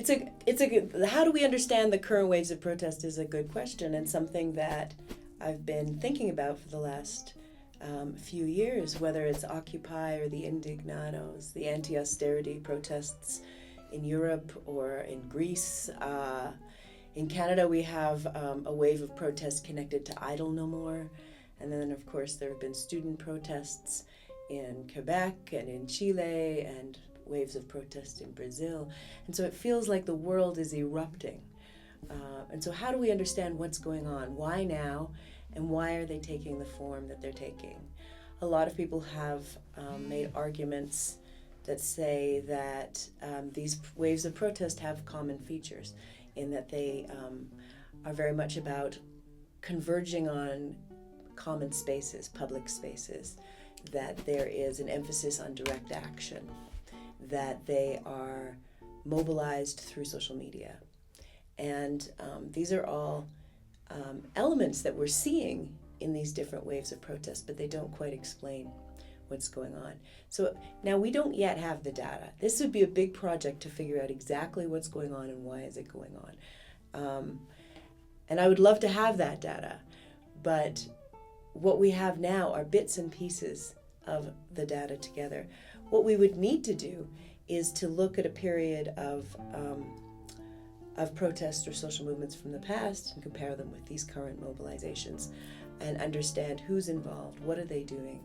How do we understand the current waves of protest is a good question, and something that I've been thinking about for the last few years, whether it's Occupy or the Indignados, the anti-austerity protests in Europe or in Greece. In Canada, we have a wave of protests connected to Idle No More. And then, of course, there have been student protests in Quebec and in Chile, and waves of protest in Brazil. And so it feels like the world is erupting. And so how do we understand what's going on? Why now? And why are they taking the form that they're taking? A lot of people have made arguments that say that these waves of protest have common features, in that they are very much about converging on common spaces, public spaces, that there is an emphasis on direct action, that they are mobilized through social media. And these are all elements that we're seeing in these different waves of protest, but they don't quite explain what's going on. So now we don't yet have the data. This would be a big project to figure out exactly what's going on and why is it going on. And I would love to have that data, but what we have now are bits and pieces of the data together. What we would need to do is to look at a period of protests or social movements from the past and compare them with these current mobilizations and understand who's involved, what are they doing,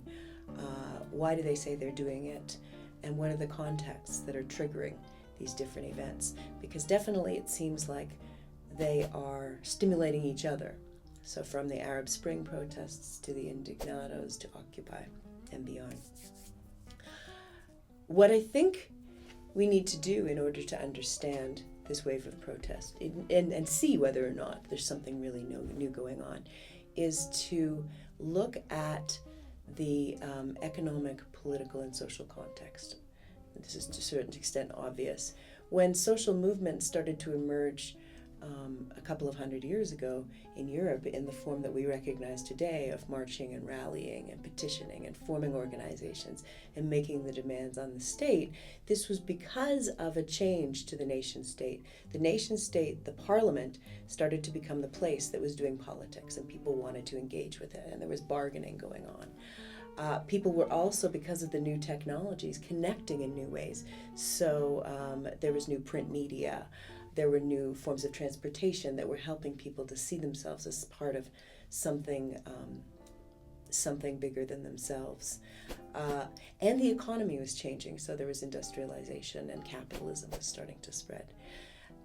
why do they say they're doing it, and what are the contexts that are triggering these different events. Because definitely it seems like they are stimulating each other. So from the Arab Spring protests to the Indignados to Occupy and beyond. What I think we need to do in order to understand this wave of protest and see whether or not there's something really new going on is to look at the economic, political, and social context. This is to a certain extent obvious. When social movements started to emerge a couple of hundred years ago in Europe in the form that we recognize today of marching and rallying and petitioning and forming organizations and making the demands on the state, this was because of a change to the nation state. The nation state, the parliament, started to become the place that was doing politics, and people wanted to engage with it, and there was bargaining going on. People were also, because of the new technologies, connecting in new ways. So there was new print media. There were new forms of transportation that were helping people to see themselves as part of something bigger than themselves. And the economy was changing, so there was industrialization and capitalism was starting to spread.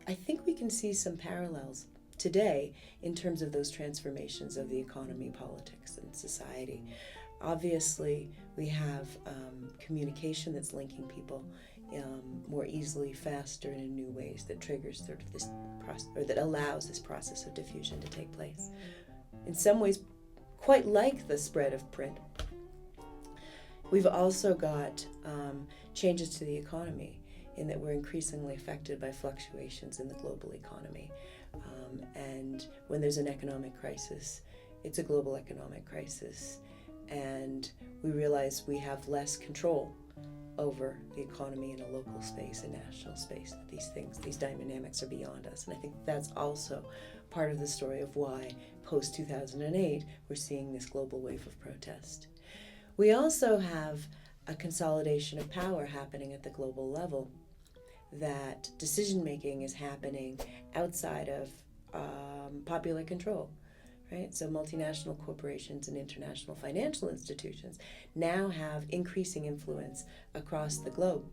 I think we can see some parallels today in terms of those transformations of the economy, politics, and society. Obviously, we have communication that's linking people more easily, faster, and in new ways that triggers sort of this process, or that allows this process of diffusion to take place. In some ways, quite like the spread of print. We've also got changes to the economy in that we're increasingly affected by fluctuations in the global economy. And when there's an economic crisis, it's a global economic crisis. And we realize we have less control over the economy in a local space, a national space. These dynamics are beyond us. And I think that's also part of the story of why post-2008 we're seeing this global wave of protest. We also have a consolidation of power happening at the global level, that decision-making is happening outside of popular control. Right? So multinational corporations and international financial institutions now have increasing influence across the globe,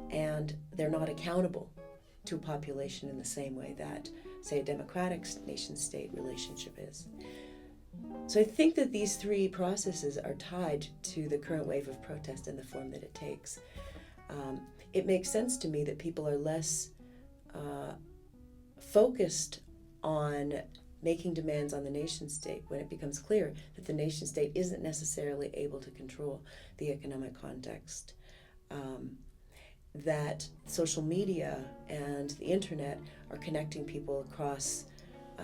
and they're not accountable to a population in the same way that, say, a democratic nation-state relationship is. So I think that these three processes are tied to the current wave of protest in the form that it takes. It makes sense to me that people are less focused on making demands on the nation-state when it becomes clear that the nation-state isn't necessarily able to control the economic context. That social media and the internet are connecting people across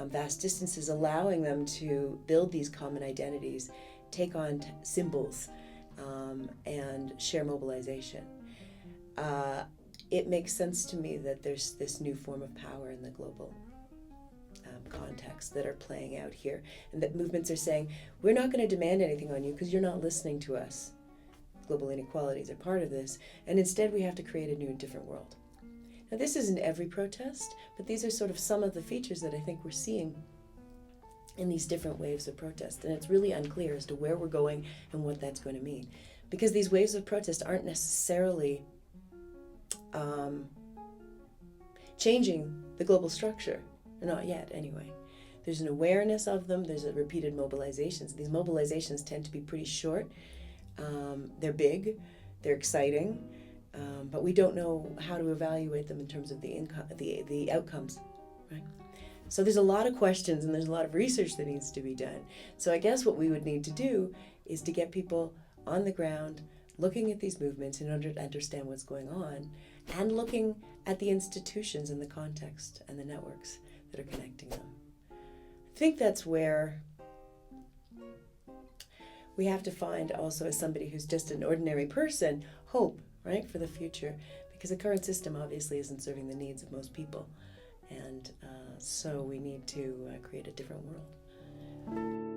vast distances, allowing them to build these common identities, take on symbols, and share mobilization. it makes sense to me that there's this new form of power in the global context that are playing out here, and that movements are saying, we're not going to demand anything on you because you're not listening to us. Global inequalities are part of this, and instead we have to create a new and different world. Now, this isn't every protest, but these are sort of some of the features that I think we're seeing in these different waves of protest, and it's really unclear as to where we're going and what that's going to mean, because these waves of protest aren't necessarily changing the global structure. Not yet, anyway. There's an awareness of them. There's a repeated mobilizations. These mobilizations tend to be pretty short. They're big. They're exciting. But we don't know how to evaluate them in terms of the outcomes, right? So there's a lot of questions and there's a lot of research that needs to be done. So I guess what we would need to do is to get people on the ground looking at these movements in order to understand what's going on, and looking at the institutions and the context and the networks that are connecting them. I think that's where we have to find also, as somebody who's just an ordinary person, hope, right, for the future, because the current system obviously isn't serving the needs of most people, and so we need to create a different world.